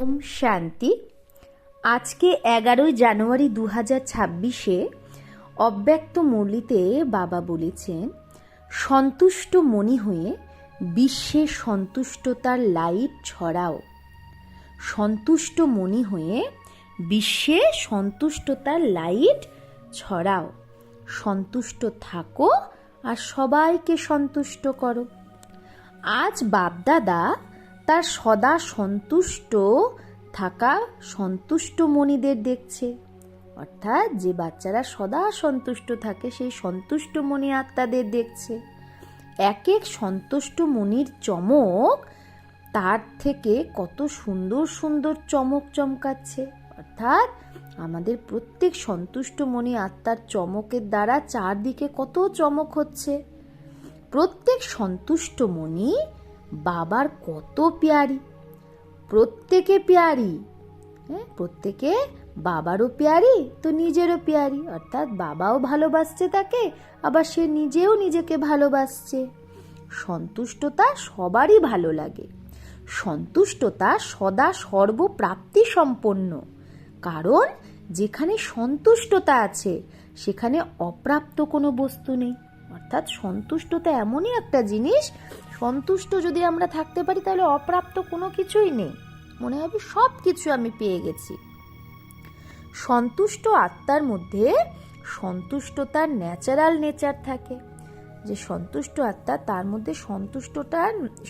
ওম শান্তি। আজকে 11ই জানুয়ারি 2026-এ অব্যক্ত মুরলিতে বাবা বলেছেন, সন্তুষ্ট মনি হয়ে বিশ্বে সন্তুষ্টতার লাইট ছড়াও। সন্তুষ্ট মনি হয়ে বিশ্বে সন্তুষ্টতার লাইট ছড়াও। সন্তুষ্ট থাকো আর সবাইকে সন্তুষ্ট করো। আজ বাপদাদা তার সদা সন্তুষ্ট থাকা সন্তুষ্ট মনিদের দেখছে, অর্থাৎ যে বাচ্চারা সদা সন্তুষ্ট থাকে সেই সন্তুষ্ট মনি আত্মাদের দেখছে। এক এক সন্তুষ্ট মনির চমক তার থেকে কত সুন্দর সুন্দর চমক চমকাচ্ছে, অর্থাৎ আমাদের প্রত্যেক সন্তুষ্ট মনি আত্মার চমকের দ্বারা চারদিকে কত চমক হচ্ছে। প্রত্যেক সন্তুষ্ট মনি বাবার কত প্যারি, প্রত্যেকে প্যারি, প্রত্যেকে বাবারও প্যারি তো নিজেরও প্যারি, অর্থাৎ বাবাও ভালোবাসছে তাকে, আবার সে নিজেও নিজেকে ভালোবাসছে। সন্তুষ্টতা সবারই ভালো লাগে। সন্তুষ্টতা সদা সর্বপ্রাপ্তি সম্পন্ন, কারণ যেখানে সন্তুষ্টতা আছে সেখানে অপ্রাপ্ত কোনো বস্তু নেই। অর্থাৎ সন্তুষ্টতা এমনই একটা জিনিস, সন্তুষ্ট যদি আমরা থাকতে পারি তাহলে অপ্রাপ্ত কোনো কিছুই নেই, মনে হবে সব কিছু আমি পেয়ে গেছি। সন্তুষ্ট আত্মার মধ্যে সন্তুষ্টতার ন্যাচারাল নেচার থাকে। যে সন্তুষ্ট আত্মা তার মধ্যে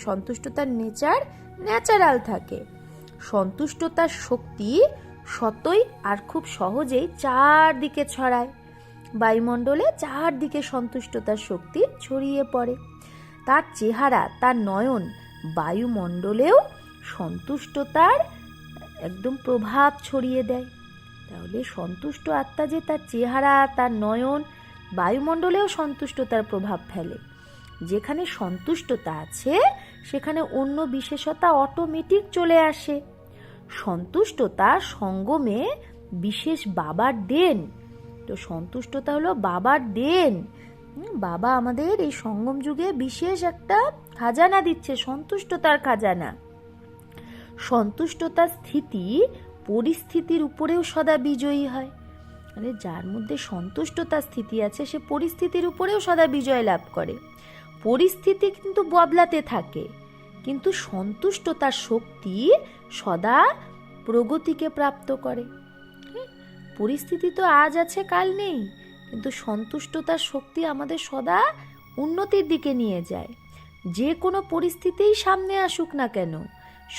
সন্তুষ্টতার নেচার ন্যাচারাল থাকে। সন্তুষ্টতার শক্তি সতই আর খুব সহজেই চারদিকে ছড়ায়। বায়ুমণ্ডলে চারদিকে সন্তুষ্টতার শক্তি ছড়িয়ে পড়ে। তার চেহারা, তার নয়ন বায়ুমণ্ডলেও সন্তুষ্টতার একদম প্রভাব ছড়িয়ে দেয়। তাহলে সন্তুষ্ট আত্মা যে তার চেহারা, তার নয়ন বায়ুমণ্ডলেও সন্তুষ্টতার প্রভাব ফেলে। যেখানে সন্তুষ্টতা আছে সেখানে অন্য বিশেষতা অটোমেটিক চলে আসে। সন্তুষ্টতা সঙ্গমে বিশেষ বাবার দেন। তো সন্তুষ্টতা হলো বাবার দেন। বাবা আমাদের এই সঙ্গম যুগে বিশেষ একটা খাজানা দিচ্ছে, সন্তুষ্টতার খাজানা। সন্তুষ্টতার স্থিতি পরিস্থিতির উপরেও সদা বিজয়ী হয়। মানে যার মধ্যে সন্তুষ্টতার স্থিতি আছে সে পরিস্থিতির উপরেও সদা বিজয় লাভ করে। পরিস্থিতি কিন্তু বদলাতে থাকে, কিন্তু সন্তুষ্টতার শক্তি সদা প্রগতিকে প্রাপ্ত করে। পরিস্থিতি তো আজ আছে কাল নেই, কিন্তু সন্তুষ্টতার শক্তি আমাদের সদা উন্নতির দিকে নিয়ে যায়। যে কোনো পরিস্থিতিই সামনে আসুক না কেন,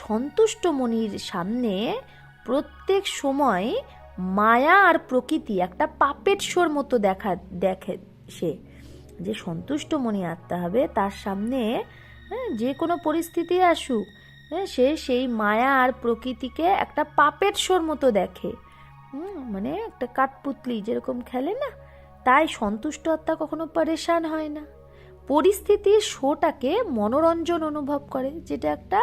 সন্তুষ্ট মনির সামনে প্রত্যেক সময় মায়া আর প্রকৃতি একটা পাপেট শোর মতো দেখে সে। যে সন্তুষ্ট মনি আত্মা হবে তার সামনে যে কোনো পরিস্থিতি আসুক সে সেই মায়া আর প্রকৃতিকে একটা পাপেট শোর মতো দেখে। মানে একটা কাঠপুতলি যেরকম খেলে না, তাই সন্তুষ্ট আত্মা কখনো পরেশান হয় না। পরিস্থিতির শোটাকে মনোরঞ্জন অনুভব করে, যেটা একটা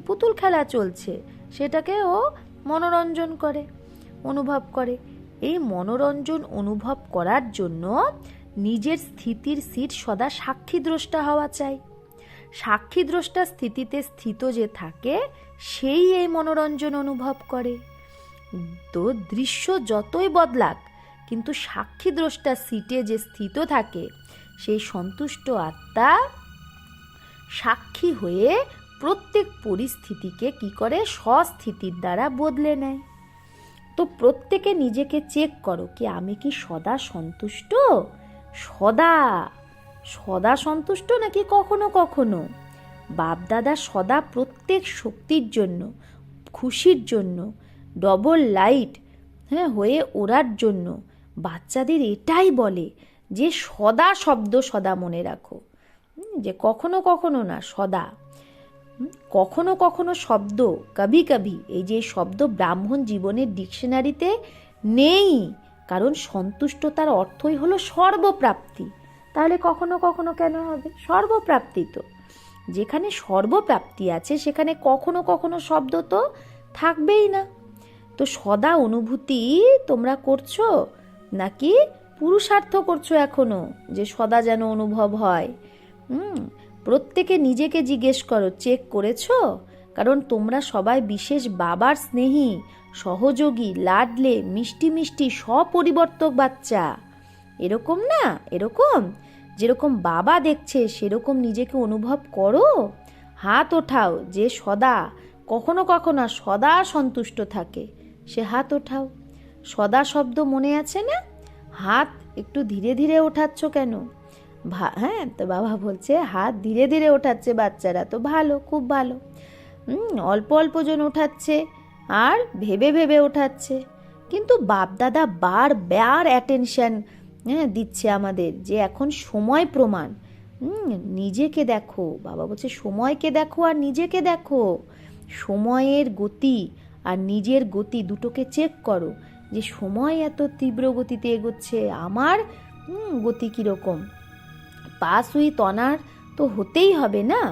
পুতুল খেলা চলছে সেটাকে ও মনোরঞ্জন করে, অনুভব করে। এই মনোরঞ্জন অনুভব করার জন্য নিজের স্থিতির সিট সদা সাক্ষী দ্রষ্টা হওয়া চাই। সাক্ষী দ্রষ্টা স্থিতিতে স্থিত যে থাকে সেই এই মনোরঞ্জন অনুভব করে। তো দৃশ্য যতই বদলাক, কিন্তু সাক্ষী দ্রষ্টা সিটে যে স্থিত থাকে সেই সন্তুষ্ট আত্মা সাক্ষী হয়ে প্রত্যেক পরিস্থিতিকে কি করে স্বস্থিতির দ্বারা বদলে নেয়। তো প্রত্যেকে নিজেকে চেক করো কি আমি কি সদা সন্তুষ্ট, সদা সন্তুষ্ট নাকি কখনো কখনো। বাপদাদা সদা প্রত্যেক শক্তির জন্য, খুশির জন্য, ডবল লাইট হয়ে ওড়ার জন্য বাচ্চাদের এটাই বলে যে সদা শব্দ সদা মনে রাখো। যে কখনো কখনো না, সদা। কখনো কখনো শব্দ কবি কবি, এই যে শব্দ ব্রাহ্মণ জীবনের ডিকশনারিতে নেই, কারণ সন্তুষ্টতার অর্থই হলো সর্বপ্রাপ্তি। তাহলে কখনো কখনো কেন হবে? সর্বপ্রাপ্তি তো, যেখানে সর্বপ্রাপ্তি আছে সেখানে কখনো কখনো শব্দ তো থাকবেই না। তো সদা অনুভূতি তোমরা করছো নাকি পুরুষার্থ করছো এখনো যে সদা যেন অনুভব হয়? প্রত্যেকে নিজেকে জিজ্ঞেস করো, চেক করেছো কারণ তোমরা সবাই বিশেষ বাবার স্নেহী, সহযোগী, লাডলে, মিষ্টি মিষ্টি স্বপরিবর্তক বাচ্চা। এরকম না, এরকম যেরকম বাবা দেখছে সেরকম নিজেকে অনুভব করো। হাত ওঠাও যে সদা, কখনো কখনো সদা সন্তুষ্ট থাকে, সে হাত ওঠাও। সদা শব্দ মনে আছে না? হাত একটু ধীরে ধীরে ওঠাচ্ছ কেন? হ্যাঁ, তো বাবা বলছে হাত ধীরে ধীরে ওঠাচ্ছে বাচ্চারা, তো ভালো, খুব ভালো। অল্প অল্প জন ওঠাচ্ছে আর ভেবে ভেবে ওঠাচ্ছে, কিন্তু বাপদাদা বার অ্যাটেনশন দিচ্ছে আমাদের যে এখন সময় প্রমাণ। নিজেকে দেখো, বাবা বলছে সময়কে দেখো আর নিজেকে দেখো। সময়ের গতি আর নিজের গতি দুটোকে চেক করো, যে সময় এত তীব্র গতিতে এগোচ্ছে, আমার গতি কীরকম। পাস উই তনার তো হতেই হবে না।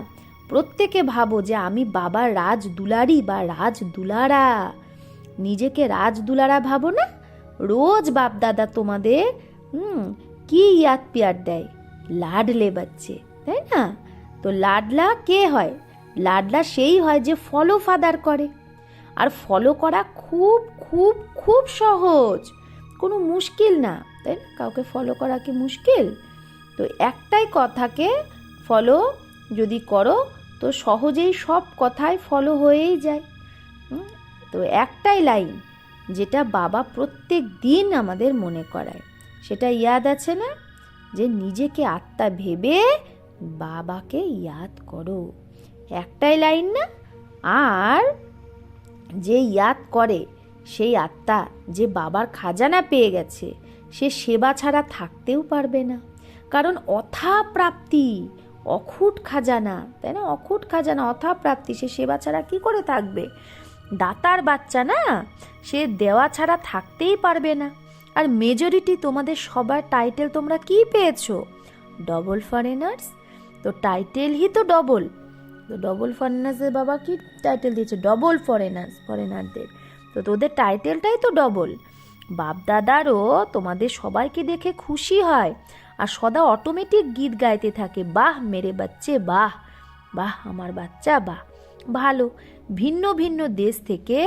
প্রত্যেকে ভাবো যে আমি বাবার রাজদুলারি বা রাজদুলারা। নিজেকে রাজদুলারা ভাবো না? রোজ বাপ দাদা তোমাদের কি ইয়াদ পিয়ার দেয়, লাডলে বাচ্চে, তাই না? তো লাডলা কে হয়? লাডলা সেই হয় যে ফলো ফাদার করে। আর ফলো করা খুব খুব খুব সহজ, কোনো মুশকিল না, তাই না? কাউকে ফলো করা কি মুশকিল? তো একটাই কথাকে ফলো যদি করো তো সহজেই সব কথাই ফলো হয়েই যায়। তো একটাই লাইন যেটা বাবা প্রত্যেক দিন আমাদের মনে করায়, সেটা ইয়াদ আছে না? যে নিজেকে আত্মা ভেবে বাবাকে ইয়াদ করো। একটাই লাইন না? আর যে ইয়াদ করে সেই আত্মা যে বাবার খাজানা পেয়ে গেছে, সে সেবা ছাড়া থাকতেও পারবে না। কারণ অথা প্রাপ্তি, অখুট খাজানা, তাই না? অখুট খাজানা, অথা প্রাপ্তি, সে সেবা ছাড়া কি করে থাকবে? দাতার বাচ্চা না, সে দেওয়া ছাড়া থাকতেই পারবে না। আর মেজরিটি তোমাদের সবার টাইটেল তোমরা কি পেয়েছো? Double foreigners. তো টাইটেলই তো ডবল। তো ডবল ফরেনার্সের বাবা কি টাইটেল দিয়েছে? ডবল ফরেনারদের। তো তোদের টাইটেলটাই তো ডবল। বাপদাদারও তোমাদের সবাইকে দেখে খুশি হয় আর সদা অটোমেটিক গীত গাইতে থাকে, বাহ মেরে বাচ্চে, বাহ বাহ আমার বাচ্চা, বাহ ভালো। ভিন্ন ভিন্ন দেশ থেকে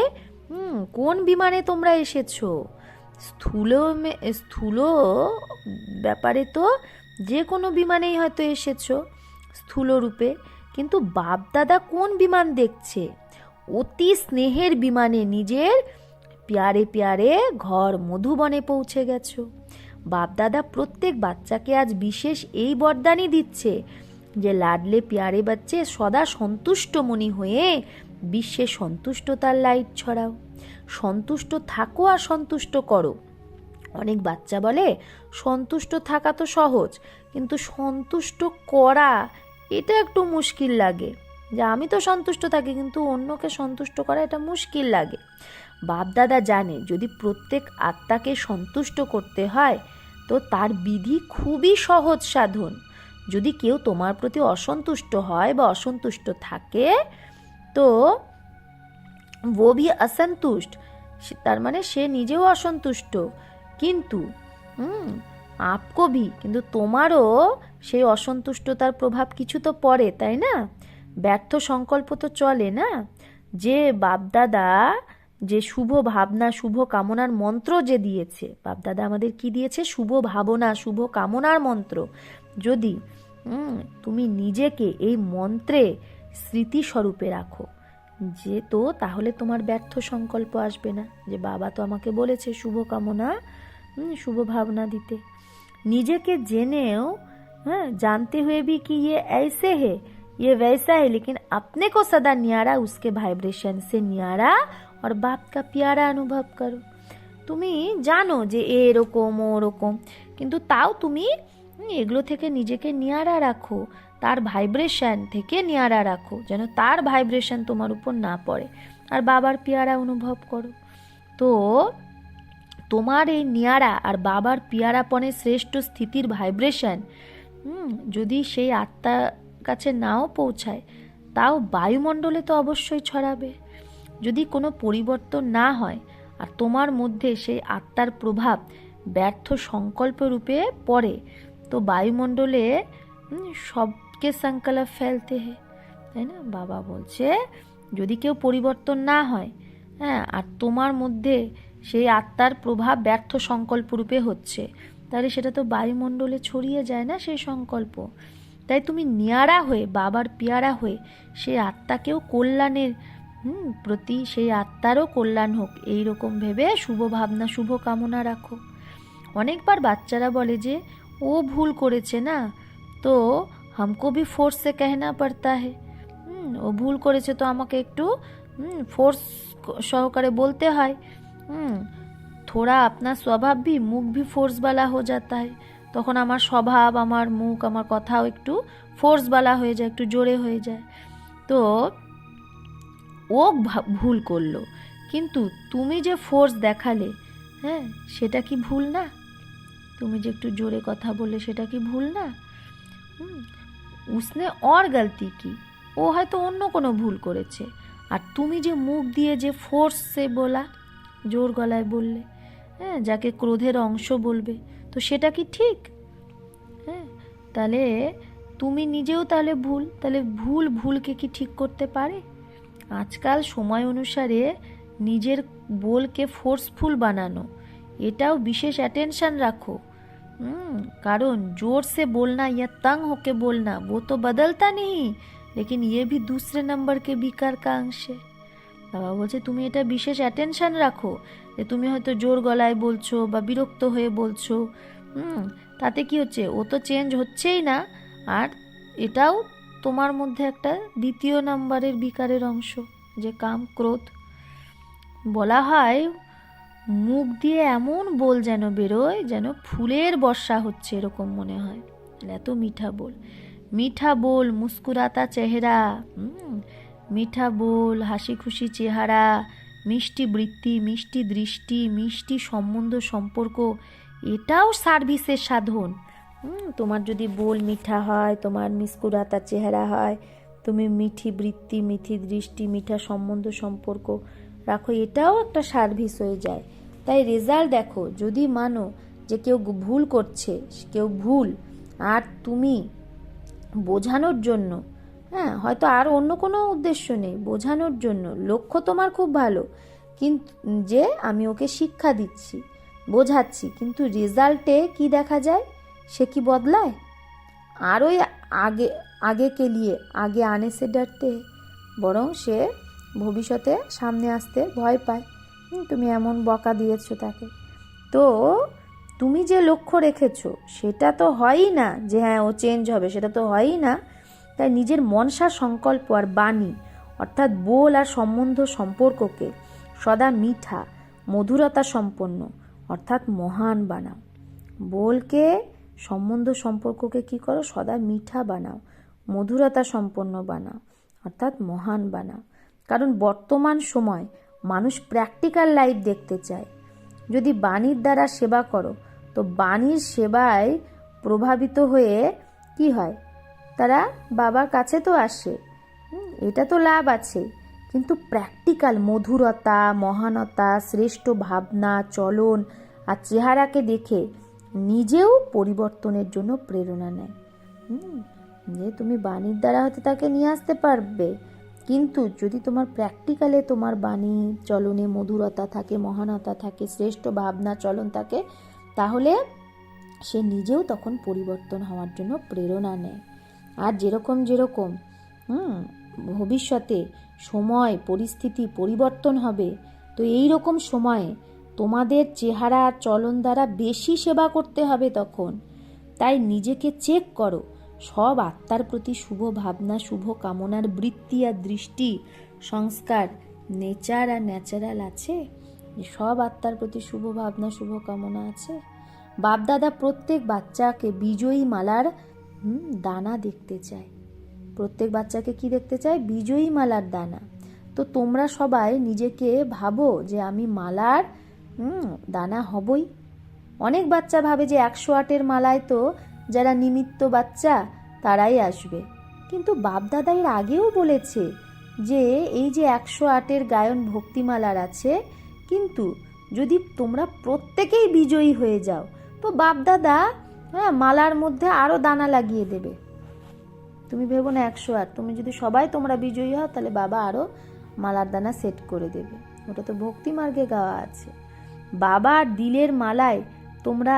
কোন বিমানে তোমরা এসেছো? স্থূল ব্যাপারে তো যে কোনো বিমানেই হয়তো এসেছো স্থূল রূপে, কিন্তু বাপদাদা কোন বিমান দেখছে? অতি স্নেহের বিমানে নিজের প্যারে প্যারে ঘর মধুবনে পৌঁছে গেছো। বাপদাদা প্রত্যেক বাচ্চাকে আজ বিশেষ এই বরদানই দিচ্ছে যে লাডলে প্যারে বাচ্চে সদা সন্তুষ্ট মনি হয়ে বিশ্বে সন্তুষ্টতার লাইট ছড়াও। সন্তুষ্ট থাকো আর সন্তুষ্ট করো। অনেক বাচ্চা বলে সন্তুষ্ট থাকা তো সহজ, কিন্তু সন্তুষ্ট করা এটা একটু মুশকিল লাগে। যে আমি তো সন্তুষ্ট থাকি কিন্তু অন্যকে সন্তুষ্ট করা এটা মুশকিল লাগে। বাপদাদা জানে যদি প্রত্যেক আত্মাকে সন্তুষ্ট করতে হয় তো তার বিধি খুবই সহজ সাধন। যদি কেউ তোমার প্রতি অসন্তুষ্ট হয় বা অসন্তুষ্ট থাকে তো वो भी असंतुष्ट, তার মানে সে নিজেও অসন্তুষ্ট, কিন্তু আপকো ভি, কিন্তু তোমারও সেই অসন্তুষ্টতার প্রভাব কিছু তো পড়ে, তাই না? ব্যর্থ সংকল্প তো চলে না। যে বাপদাদা যে শুভ ভাবনা শুভ কামনার মন্ত্র যে দিয়েছে, বাপদাদা আমাদের কি দিয়েছে? শুভ ভাবনা শুভ কামনার মন্ত্র। যদি তুমি নিজেকে এই মন্ত্রে স্মৃতিস্বরূপে রাখো যে, তো তাহলে তোমার ব্যর্থ সংকল্প আসবে না। যে বাবা তো আমাকে বলেছে শুভ কামনা শুভ ভাবনা দিতে। নিজেকে জেনেও जानते हुए भी कि ये ऐसे है ये वैसा है, लेकिन अपने को सदा न्यारा उसके वाइब्रेशन से न्यारा और बाप का प्यारा अनुभव करो। তুমি জানো যে এরকম ওরকম, কিন্তু তাও তুমি এগুলো থেকে নিজেকে নিয়ারা রাখো, তার ভাইব্রেশন থেকে নিয়ারা রাখো, যেন তার ভাইব্রেশন তোমার উপর না পড়ে, আর বাবার পিয়ারা অনুভব করো। তো তোমার এই নিয়ারা আর বাবার পিয়ারাপনের শ্রেষ্ঠ স্থিতির ভাইব্রেশন যদি সেই আত্মার কাছে নাও পৌঁছায় তাও বায়ুমণ্ডলে তো অবশ্যই ছড়াবে। যদি কোনো পরিবর্তন না হয় আর তোমার মধ্যে সেই আত্মার প্রভাব ব্যর্থ সংকল্প রূপে পড়ে তো বায়ুমণ্ডলে সবকে সংকল্প ফেলতে হয়, তাই না? বাবা বলছে যদি কেউ পরিবর্তন না হয়, হ্যাঁ, আর তোমার মধ্যে সেই আত্মার প্রভাব ব্যর্থ সংকল্প রূপে হচ্ছে, তাহলে সেটা তো বায়ুমণ্ডলে ছড়িয়ে যায় না সেই সংকল্প। তাই তুমি নিয়ারা হয়ে, বাবার পেয়ারা হয়ে সেই আত্মাকেও কল্যাণের প্রতি, সেই আত্মারও কল্যাণ হোক এইরকম ভেবে শুভ ভাবনা, শুভ কামনা রাখো। অনেকবার বাচ্চারা বলে যে ও ভুল করেছে না, তো হামকো ভি ফোর্স সে कहना पड़ता है, ও ভুল করেছে তো আমাকে একটু ফোর্স সহকারে বলতে হয়। থোড়া আপনার স্বভাব ভি, মুখ ভি ফোর্স বালা হো যাতা है, তখন আমার স্বভাব, আমার মুখ, আমার কথাও একটু ফোর্স বালা হয়ে যায়, একটু জোরে হয়ে যায়। তো ও ভুল করলো, কিন্তু তুমি যে ফোর্স দেখালে, হ্যাঁ, সেটা কি ভুল না? তুমি যে একটু জোরে কথা বললে সেটা কি ভুল না? উসনে और गलती की, ও হয়তো অন্য কোনো ভুল করেছে, আর তুমি যে মুখ দিয়ে যে ফোর্স সে বলা, জোর গলায় বললে, হ্যাঁ, যাকে ক্রোধের অংশ বলবে, তো সেটা কি ঠিক? হ্যাঁ, তাহলে তুমি নিজেও তাহলে ভুল, তাহলে ভুলকে কি ঠিক করতে পারে? আজকাল সময় অনুসারে নিজের বলকে ফোর্সফুল বানানো, এটাও বিশেষ অ্যাটেনশন রাখো। कारण जोर से बोलना या तंग होके बोलना वो तो बदलता नहीं, लेकिन ये भी दूसरे नंबर के विकार का अंश है। বাবা বলছে তুমি এটা বিশেষ অ্যাটেনশন রাখো, যে তুমি হয়তো জোর গলায় বলছো বা বিরক্ত হয়ে বলছো, তাতে কি হচ্ছে, ও তো চেঞ্জ হচ্ছেই না, আর এটাও তোমার মধ্যে একটা দ্বিতীয় নাম্বারের বিকারের অংশ, যে কাম ক্রোধ। বলা হয় মুখ দিয়ে এমন बोल যেন বেরোয় যেন ফুলের বর্ষা হচ্ছে এরকম মনে হয়, এত মিঠা बोल। মিঠা बोल, মুস্কুরাতা চেহারা, মিঠা बोल, হাসি খুশি চেহারা, মিষ্টি বৃত্তি, মিষ্টি দৃষ্টি, মিষ্টি সম্বন্ধ সম্পর্ক, এটাও সার্ভিসের সাধন। তোমার যদি बोल মিঠা হয়, তোমার মুস্কুরাতা চেহারা হয়, তুমি মিঠি বৃত্তি, মিঠি দৃষ্টি, মিঠা সম্বন্ধ সম্পর্ক রাখো, এটাও একটা সার্ভিস হয়ে যায়। তাই রেজাল্ট দেখো, যদি মানো যে কেউ ভুল করছে, কেউ ভুল, আর তুমি বোঝানোর জন্য, হ্যাঁ, হয়তো আর অন্য কোনো উদ্দেশ্য নেই, বোঝানোর জন্য, লক্ষ্য তোমার খুব ভালো, কিন্তু যে আমি ওকে শিক্ষা দিচ্ছি, বোঝাচ্ছি, কিন্তু রেজাল্টে কি দেখা যায়, সে কি বদলায়? আর ওই আগে কে লিয়ে আগে আনে সে ডরতে, বরং সে ভবিষ্যতে সামনে আসতে ভয় পায়। তুমি এমন বকা দিয়েছো তাকে, তো তুমি যে লক্ষ্য রেখেছো সেটা তো হয়ই না, যে হ্যাঁ ও চেঞ্জ হবে, সেটা তো হয়ই না। তাই নিজের মনসা সংকল্প আর বাণী, অর্থাৎ বোল আর সম্বন্ধ সম্পর্ককে সদা মিঠা, মধুরতা সম্পন্ন, অর্থাৎ মহান বানাও। বোলকে, সম্বন্ধ সম্পর্ককে কি করো, সদা মিঠা বানাও, মধুরতা সম্পন্ন বানাও, অর্থাৎ মহান বানাও। কারণ বর্তমান সময় মানুষ প্র্যাকটিক্যাল লাইফ দেখতে চায়। যদি বাণীর দ্বারা সেবা করো, তো বাণীর সেবায় প্রভাবিত হয়ে কি হয়, তারা বাবার কাছে তো আসে, এটা তো লাভ আছে, কিন্তু প্র্যাকটিক্যাল মধুরতা, মহানতা, শ্রেষ্ঠ ভাবনা, চলন আর চেহারাকে দেখে নিজেও পরিবর্তনের জন্য প্রেরণা নেয়। যে তুমি বাণীর দ্বারা হয়তো তাকে নিয়ে আসতে পারবে, কিন্তু যদি তোমার প্র্যাকটিক্যালে তোমার বাণী চলনে মধুরতা থাকে, মহানতা থাকে, শ্রেষ্ঠ ভাবনা চলন থাকে, তাহলে সে নিজেও তখন পরিবর্তন হওয়ার জন্য প্রেরণা নেয়। আর যেরকম ভবিষ্যতে সময় পরিস্থিতি পরিবর্তন হবে, তো এই রকম সময়ে তোমাদের চেহারা আর চলন দ্বারা বেশি সেবা করতে হবে তখন। তাই নিজেকে চেক করো, সব আত্মার প্রতি শুভ ভাবনা, শুভ কামনার বৃত্তি আর দৃষ্টি, সংস্কার, নেচার আর ন্যাচারাল আছে? সব আত্মার প্রতি শুভ ভাবনা, শুভ কামনা আছে? বাপদাদা প্রত্যেক বাচ্চাকে বিজয়ী মালার দানা দেখতে চায়। প্রত্যেক বাচ্চাকে কি দেখতে চায়? বিজয়ী মালার দানা। তো তোমরা সবাই নিজেকে ভাবো যে আমি মালার দানা হবই। অনেক বাচ্চা ভাবে যে 108-এর মালায় তো যারা নিমিত্ত বাচ্চা তারাই আসবে, কিন্তু বাপদাদা এর আগেও বলেছে যে এই যে 108-এর গায়ন ভক্তিমালার আছে, কিন্তু যদি তোমরা প্রত্যেকেই বিজয়ী হয়ে যাও, তো বাপদাদা মালার মধ্যে আরো দানা লাগিয়ে দেবে। তুমি ভেবো না 108, তুমি যদি সবাই তোমরা বিজয়ী হও, তাহলে বাবা আরো মালার দানা সেট করে দেবে। ওটা তো ভক্তি মার্গে গাওয়া আছে। বাবার দিলের মালায় তোমরা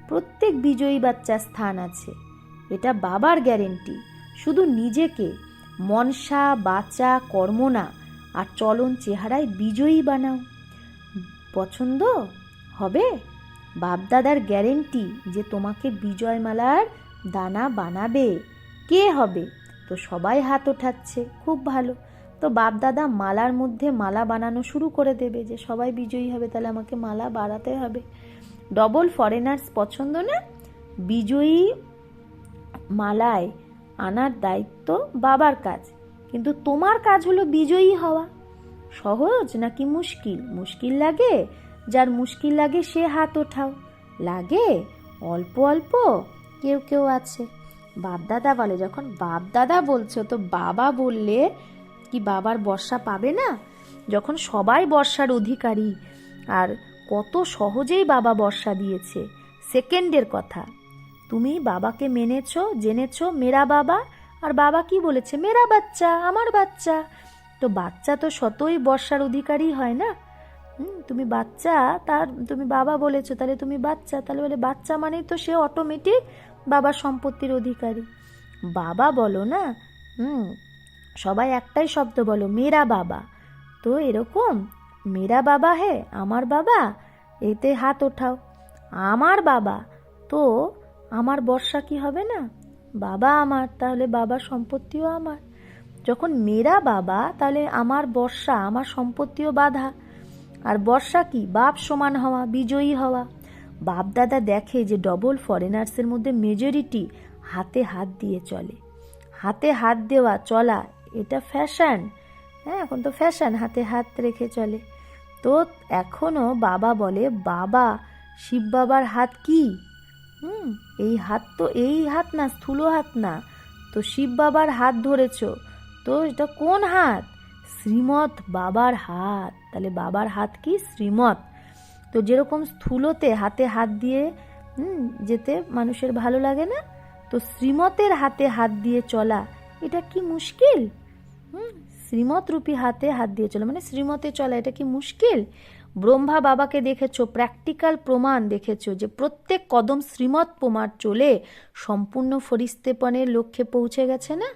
প্রত্যেক বিজয়ী বাচ্চার স্থান আছে, এটা বাবার গ্যারেন্টি। শুধু নিজেকে মনসা বাচা কর্ম না আর চলন চেহারায় বিজয়ী বানাও। পছন্দ হবে? বাপদাদার গ্যারেন্টি যে তোমাকে বিজয়মালার দানা বানাবে। কে হবে? তো সবাই হাত ওঠাচ্ছে, খুব ভালো। তো বাপদাদা মালার মধ্যে মালা বানানো শুরু করে দেবে, যে সবাই বিজয়ী হবে, তাহলে আমাকে মালা বাড়াতে হবে। ডবল ফরেনার্স পছন্দ না? বিজয়ী মালায় আনার দায়িত্ব বাবার কাজ, কিন্তু তোমার কাজ হলো বিজয়ী হওয়া। সহজ নাকি মুশকিল? মুশকিল লাগে? যার মুশকিল লাগে সে হাত ওঠাও। লাগে অল্প অল্প? কেউ কেউ আছে। বাপদাদা বলে, যখন বাপদাদা বলছো তো বাবা বললে কি বাবার বর্ষা পাবে না? যখন সবাই বর্ষার অধিকারী, আর কত সহজেই বাবা বর্ষা দিয়েছে, সেকেন্ডের কথা। তুমি বাবাকে মেনেছো, জেনেছো মেরা বাবা, আর বাবা কি বলেছে? মেরা বাচ্চা, আমার বাচ্চা। তো বাচ্চা তো শতই বর্ষার অধিকারী হয় না? তুমি বাচ্চা, তার তুমি বাবা বলেছো, তাহলে তুমি বাচ্চা, তাহলে বলে বাচ্চা মানেই তো সে অটোমেটিক বাবার সম্পত্তির অধিকারী। বাবা বলো না, সবাই একটাই শব্দ বলো, মেরা বাবা। তো এরকম মেরা বাবা হে, আমার বাবা, এতে হাত ওঠাও। আমার বাবা, তো আমার বর্ষা কি হবে না? বাবা আমার, তাহলে বাবার সম্পত্তিও আমার। যখন মেরা বাবা, তাহলে আমার বর্ষা, আমার সম্পত্তিও বাধা। আর বর্ষা কি? বাপ সমান হওয়া, বিজয়ী হওয়া। বাপ দাদা দেখে যে ডবল ফরেনার্সের মধ্যে মেজরিটি হাতে হাত দিয়ে চলে। হাতে হাত দেওয়া চলা, এটা ফ্যাশন। হ্যাঁ, এখন তো ফ্যাশন, হাতে হাত রেখে চলে। তো এখনো বাবা বলে, বাবা শিব বাবার হাত কি? এই হাত তো এই হাত না, স্থূল হাত না। তো শিব বাবার হাত ধরেছ, তো এটা কোন হাত? শ্রীমৎ বাবার হাত। তাহলে বাবার হাত কি? শ্রীমৎ। তো যেরকম স্থূলতে হাতে হাত দিয়ে যেতে মানুষের ভালো লাগে না, তো শ্রীমতের হাতে হাত দিয়ে চলা এটা কি মুশকিল? শ্রীমত রূপী হাতে হাত দিয়ে চলা মানে শ্রীমতে চলা, এটা কি মুশকিল? ব্রহ্মা বাবাকে দেখেছো, প্র্যাকটিক্যাল প্রমাণ দেখেছো যে প্রত্যেক কদম শ্রীমত প্রমাণ চলে সম্পূর্ণ ফরিস্তেপনের লক্ষ্যে পৌঁছে গেছে না?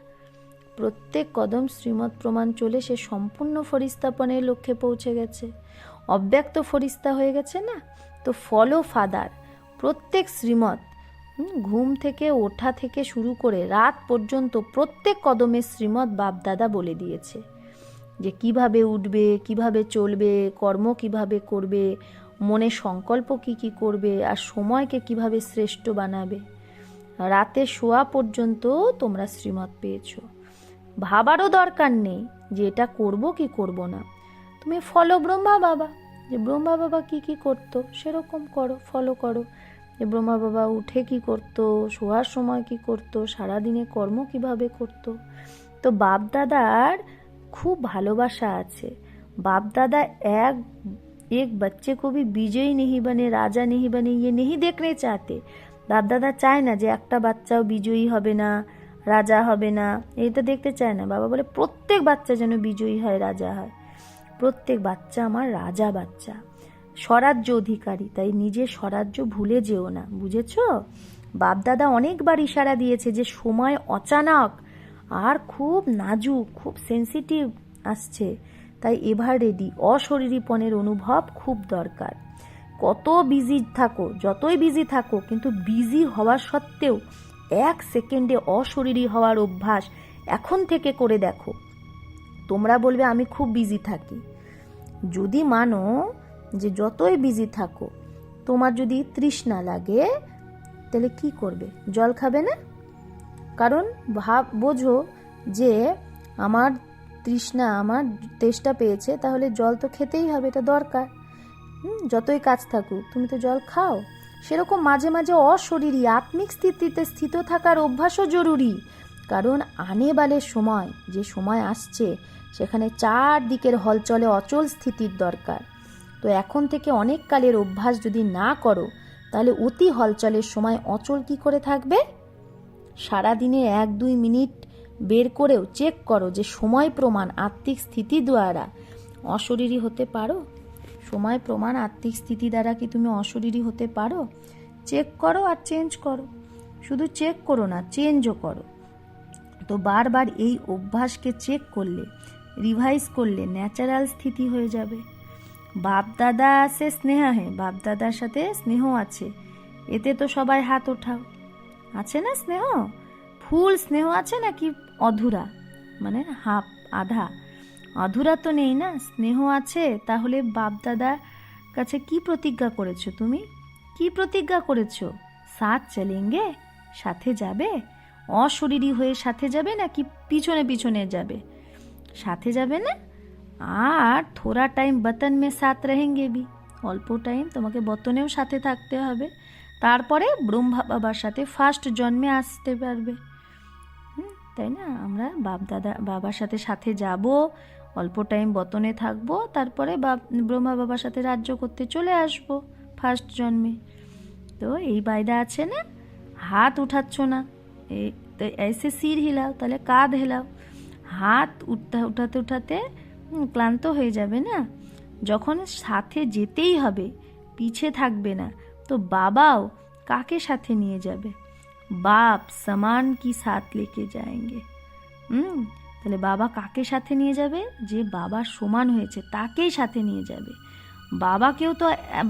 প্রত্যেক কদম শ্রীমত প্রমাণ চলে সে সম্পূর্ণ ফরিস্তাপনের লক্ষ্যে পৌঁছে গেছে, অব্যক্ত ফরিস্তা হয়ে গেছে না? তো ফলো ফাদার, প্রত্যেক শ্রীমত, ঘুম থেকে ওঠা থেকে শুরু করে রাত পর্যন্ত প্রত্যেক কদমে শ্রীমত বাপদাদা বলে দিয়েছে যে কিভাবে উঠবে, কিভাবে চলবে, কর্ম কিভাবে করবে, মনে সংকল্প কি কি করবে, আর সময়কে কিভাবে শ্রেষ্ঠ বানাবে। রাতে শোয়া পর্যন্ত তোমরা শ্রীমত পেয়েছো। ভাবারও দরকার নেই যে এটা করব কি করব না। তুমি ফলো ব্রহ্মা বাবা, যে ব্রহ্মা বাবা কি কি করতো সেরকম করো, ফলো করো। যে ব্রহ্মা বাবা উঠে কি করতো, শোয়ার সময় কি করতো, সারাদিনে কর্ম কিভাবে করতো। তো বাপদাদার খুব ভালোবাসা আছে। बाप-दादा एक बच्चे को भी विजयी नहीं बने, राजा नहीं बने, ये नहीं देखने चाहते। बाप दादा चाय ना যে একটা বাচ্চাও বিজয়ী হবে না, রাজা হবে না, এটা দেখতে চায় না। বাবা বলে প্রত্যেক বাচ্চা যেন বিজয়ী হয়, রাজা হয়। প্রত্যেক বাচ্চা আমার রাজা বাচ্চা, স্বরাজ্য অধিকারী। তাই নিজের স্বরাজ্য ভুলে যেও না, বুঝেছো? বাপ দাদা অনেকবার ইশারা দিয়েছে যে সময় অচানক আর খুব নাজুক, খুব সেন্সিটিভ আসছে, তাই এভার রেডি। অশরীরীপনের অনুভব খুব দরকার। কত বিজি থাকো, যতই বিজি থাকো, কিন্তু বিজি হওয়া সত্ত্বেও এক সেকেন্ডে অশরীরী হওয়ার অভ্যাস এখন থেকে করে দেখো। তোমরা বলবে আমি খুব বিজি থাকি। যদি মানো যে যতই বিজি থাকো, তোমার যদি তৃষ্ণা লাগে, তাহলে কি করবে? জল খাবে না? কারণ বোঝো যে আমার তৃষ্ণা, আমার তেষ্টা পেয়েছে, তাহলে জল তো খেতেই হবে, এটা দরকার। যতই কাজ থাকুক তুমি তো জল খাও। সেরকম মাঝে মাঝে অশরীরী আত্মিক স্থিতিতে স্থিত থাকার অভ্যাসও জরুরি। কারণ আনেবালের সময়, যে সময় আসছে, সেখানে চারদিকের হলচলে অচল স্থিতির দরকার। তো এখন থেকে অনেক কালের অভ্যাস যদি না করো, তাহলে অতি হলচলের সময় অচল কি করে থাকবে? সারাদিনে 1-2 মিনিট বের করেও চেক করো যে সময় প্রমাণ আত্মিক স্থিতি দ্বারা অশরীরী হতে পারো। সময় প্রমাণ আত্মিক স্থিতি দ্বারা কি তুমি অশরীরী হতে পারো? চেক করো আর চেঞ্জ করো। শুধু চেক করো না, চেঞ্জও করো। তো বারবার এই অভ্যাসকে চেক করলে, রিভাইজ করলে ন্যাচারাল স্থিতি হয়ে যাবে। বাপ দাদা সে স্নেহ হ্যাঁ, বাপ দাদার সাথে স্নেহ আছে, এতে তো সবাই হাত ওঠাও। আছে না স্নেহ? ফুল স্নেহ আছে নাকি অধুরা, মানে হাফ, আধা? অধুরা তো নেই না, স্নেহ আছে। তাহলে বাপ দাদার কাছে কি প্রতিজ্ঞা করেছো তুমি? কি প্রতিজ্ঞা করেছো? সাথ চলেঙ্গে, সাথে যাবে। অশরীরী হয়ে সাথে যাবে নাকি পিছনে পিছনে যাবে? সাথে যাবে না? আর থোড়া টাইম বতন মে সাথ রহেঙ্গে ভি, অল্প টাইম তোমাকে বতনেও সাথে থাকতে হবে। তারপরে ব্রহ্মা বাবার সাথে ফার্স্ট জন্মে আসতে পারবে। তাই না? আমরা বাবার সাথে সাথে যাব, অল্প টাইম বতনে থাকবো, তারপরে ব্রহ্মা বাবার সাথে রাজ্য করতে চলে আসবো ফার্স্ট জন্মে। তো এই বায়দা আছে না? হাত উঠাচ্ছ না, তো এসে সির হিলাও, তাহলে কাঁধ হেলাও। হাত উঠাতে উঠাতে ক্লান্ত হয়ে যাবে না? যখন সাথে যেতেই হবে, পিছে থাকবে না, তো বাবাও কাকে সাথে নিয়ে যাবে? বাপ সমান কি সাথ লেকে যাएंगे। তাহলে বাবা কাকে সাথে নিয়ে যাবে? যে বাবার সমান হয়েছে তাকেই সাথে নিয়ে যাবে।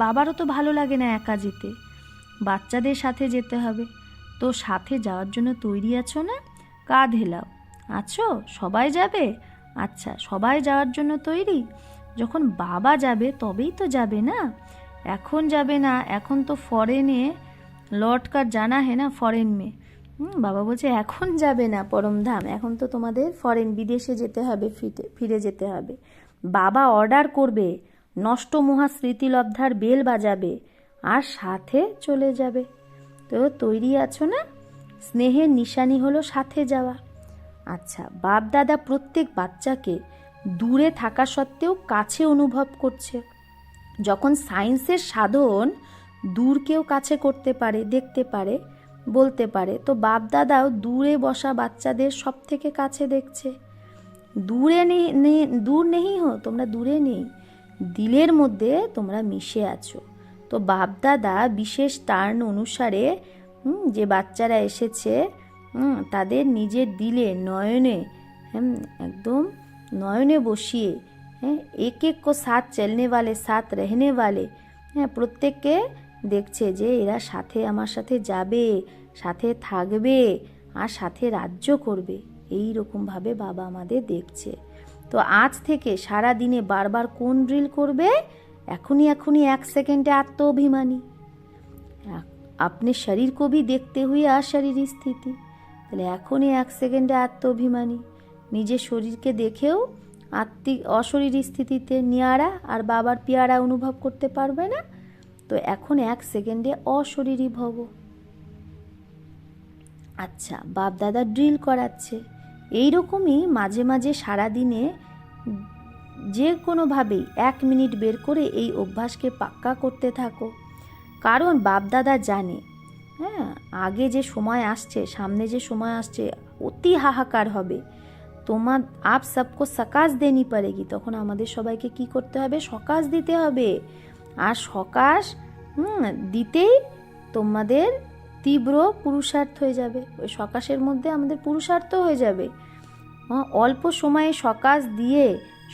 বাবারও তো ভালো লাগে না একা যেতে, বাচ্চাদের সাথে যেতে হবে। তো সাথে যাওয়ার জন্য তৈরি আছো না? কাঁধ হেলাও। আছো? সবাই যাবে? আচ্ছা, সবাই যাওয়ার জন্য তৈরি? যখন বাবা যাবে তবেই তো যাবে না, এখন যাবে না। এখন তো ফরেনে লौट कर जाना है ना, ফরেন মে। বাবা বলছে এখন যাবে না পরমধাম, এখন তো তোমাদের ফরেন, বিদেশে যেতে হবে, ফিরে যেতে হবে। বাবা অর্ডার করবে, নষ্ট মহা স্মৃতিলব্ধার বেল বাজাবে, আর সাথে চলে যাবে। তো তৈরি আছো না? স্নেহের নিশানি হলো সাথে যাওয়া। আচ্ছা, বাপ দাদা প্রত্যেক বাচ্চাকে দূরে থাকা সত্ত্বেও কাছে অনুভব করছে। যখন সায়েন্সের সাধন দূরকেও কাছে করতে পারে, দেখতে পারে, বলতে পারে, তো বাপ দাদাও দূরে বসা বাচ্চাদের সব থেকে কাছে দেখছে। দূর নেই হো, তোমরা দূরে নেই, দিলের মধ্যে তোমরা মিশে আছো। তো বাপ দাদা বিশেষ টার্ন অনুসারে যে বাচ্চারা এসেছে তাদের নিজের দিলে, নয়নে, একদম নয়নে বসিয়ে, এক এক কো সাথ চলনে वाले, সাথ रहने वाले, প্রত্যেককে দেখছে যে এরা সাথে, আমার সাথে যাবে, সাথে থাকবে, আর সাথে রাজ্য করবে। এই রকমভাবে বাবা আমাদের দেখছে। তো আজ থেকে সারা দিনে বারবার কোন ড্রিল করবে? এখনই 1 সেকেন্ডে আত্মঅভিমানী, अपने शरीर को भी देखते हुए अशरीरी স্থিতি। তাহলে এখনই 1 সেকেন্ডে আত্মঅভিমানী, নিজের শরীরকে দেখেও অশরীরী স্থিতিতে নিয়ারা আর বাবার পিয়ারা অনুভব করতে পারবে না। তো এখন 1 সেকেন্ডে অশরীরী ভব। আচ্ছা, বাপ দাদা ড্রিল করাচ্ছে। এইরকমই মাঝে মাঝে সারাদিনে যে কোনোভাবেই 1 মিনিট বের করে এই অভ্যাসকে পাক্কা করতে থাকো। কারণ বাপ দাদা জানে, আগে যে সময় আসছে, সামনে যে সময় আসছে, অতি হাহাকার হবে। আপ সবকো সকাশ দেনি পড়েগি। তখন আমাদের সবাইকে কি করতে হবে? সকাশ দিতে হবে। আর সকাশ দিতেই তোমাদের তীব্র পুরুষার্থ হয়ে যাবে। ওই সকাশের মধ্যে আমাদের পুরুষার্থ হয়ে যাবে। অল্প সময়ে সকাশ দিয়ে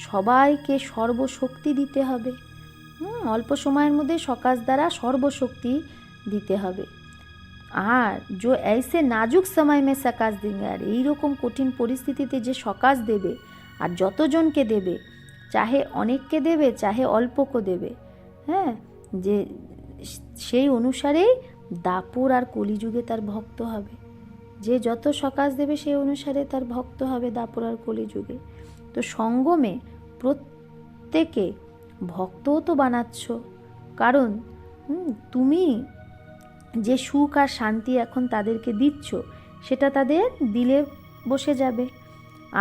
সবাইকে সর্বশক্তি দিতে হবে। অল্প সময়ের মধ্যে সকাশ দ্বারা সর্বশক্তি দিতে হবে। আর जो ऐसे नाजुक समय में सकाश देंगे, আর এইরকম কঠিন পরিস্থিতিতে যে সকাশ দেবে, আর যতজনকে দেবে, চাহে অনেককে দেবে, চাহে অল্পকে দেবে, যে সেই অনুসারেই দাপুর আর কলিযুগে তার ভক্ত হবে। যে যত সকাশ দেবে সেই অনুসারে তার ভক্ত হবে দাপুর আর কলিযুগে। তো সঙ্গমে প্রত্যেকে ভক্তও তো বানাচ্ছ। কারণ তুমি যে সুখ আর শান্তি এখন তাদেরকে দিচ্ছ, সেটা তাদের দিলে বসে যাবে,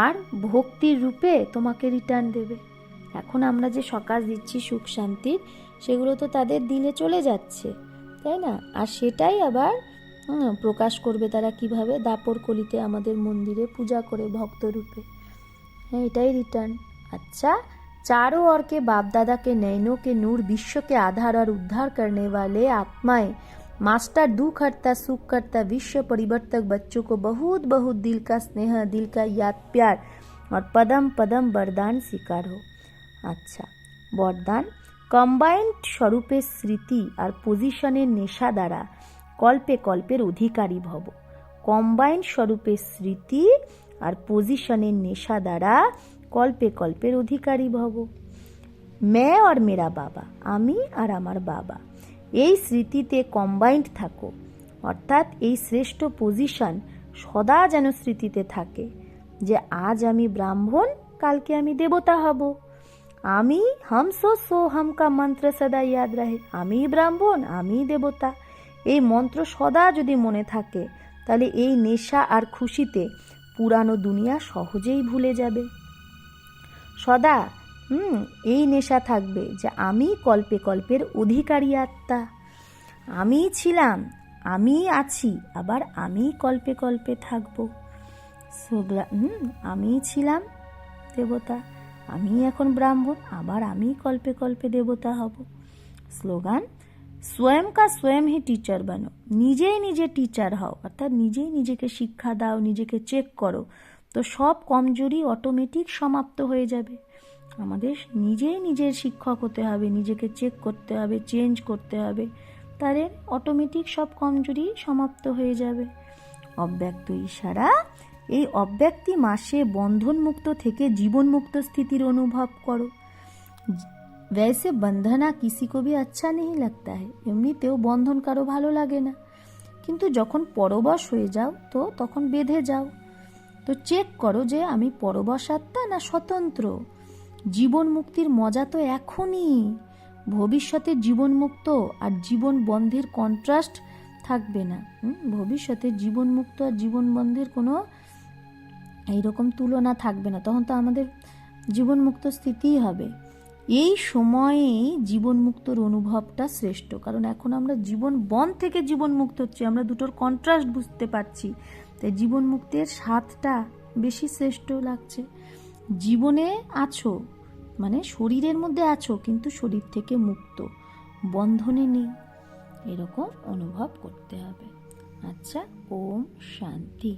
আর ভক্তির রূপে তোমাকে রিটার্ন দেবে। এখন আমরা যে সকাশ দিচ্ছি সুখ শান্তির, সেগুলো তো তাদের দিলে চলে যাচ্ছে, তাই না? আর সেটাই আবার প্রকাশ করবে তারা কিভাবে? দাপর কলিতে আমাদের মন্দিরে পূজা করে ভক্তরূপে। হ্যাঁ, এটাই রিটার্ন। अच्छा, चारों ओर के बाप दादा के नयनों के नूर, विश्व के आधार और उद्धार करने वाले आत्माएं, मास्टर दुख हरता सुख करता विश्व परिवर्तक बच्चों को बहुत बहुत दिल का स्नेह, दिल का याद प्यार और पदम पदम वरदान स्वीकार हो। अच्छा, वरदान কম্বাইন্ড স্বরূপের স্মৃতি আর পজিশনের নেশা দ্বারা কল্পে কল্পের অধিকারী ভব। কম্বাইন্ড স্বরূপের স্মৃতি আর পজিশনের নেশা দ্বারা কল্পে কল্পের অধিকারী ভব। मैं और मेरा বাবা, আমি আর আমার বাবা, এই স্মৃতিতে কম্বাইন্ড থাকো, অর্থাৎ এই শ্রেষ্ঠ পজিশন সদা যেন স্মৃতিতে থাকে যে আজ আমি ব্রাহ্মণ, কালকে আমি দেবতা হব। আমি हम सो हम का মন্ত্র সদা ইয়াদ রাহে, আমি ব্রাহ্মণ, আমি দেবতা, এই মন্ত্র সদা যদি মনে থাকে তাহলে এই নেশা আর খুশিতে পুরানো দুনিয়া সহজেই ভুলে যাবে। সদা এই নেশা থাকবে যে আমি কল্পে কল্পের অধিকারী আত্মা, আমি ছিলাম, আমি আছি, আবার আমি কল্পে কল্পে থাকবো। আমি ছিলাম দেবতা, আমি এখন ব্রাহ্মণ, আবার আমি কল্পে কল্পে দেবতা হব। স্লোগান स्वयं का स्वयं ही टीचर बनो, নিজেই নিজে টিচার হও, অর্থাৎ নিজেই নিজেকে শিক্ষা দাও, নিজেকে চেক করো, তো সব কমজোরি অটোমেটিক সমাপ্ত হয়ে যাবে। আমাদের নিজেই নিজের শিক্ষক হতে হবে, নিজেকে চেক করতে হবে, চেঞ্জ করতে হবে, তাহলে অটোমেটিক সব কমজোরি সমাপ্ত হয়ে যাবে। অব্যক্ত ইশারা, এই অব্যক্তি মাসে বন্ধনমুক্ত থেকে জীবনমুক্ত স্থিতির অনুভব করো। वैसे बंधना किसी को भी अच्छा नहीं लगता है, এমনিতেও বন্ধন কারো ভালো লাগে না, কিন্তু যখন পরবশ হয়ে যাও তো তখন বেঁধে যাও। তো চেক করো যে আমি পরবশ আত্মা না স্বতন্ত্র। জীবন মুক্তির মজা তো এখনই, ভবিষ্যতে জীবন মুক্ত আর জীবন বন্ধের কন্ট্রাস্ট থাকবে না। ভবিষ্যতে জীবন মুক্ত আর জীবন বন্ধের কোনো এইরকম তুলনা থাকবে না, তখন তো আমাদের জীবন মুক্ত স্থিতিই হবে। এই সময়ে জীবন মুক্তর অনুভবটা শ্রেষ্ঠ, কারণ এখন আমরা জীবন বন্ধ থেকে জীবন মুক্ত হচ্ছি, আমরা দুটোর কন্ট্রাস্ট বুঝতে পারছি, তাই জীবন মুক্তের স্বাদটা বেশি শ্রেষ্ঠ লাগছে। জীবনে আছো মানে শরীরের মধ্যে আছো, কিন্তু শরীর থেকে মুক্ত, বন্ধনে নেই, এরকম অনুভব করতে হবে। আচ্ছা, ওম শান্তি।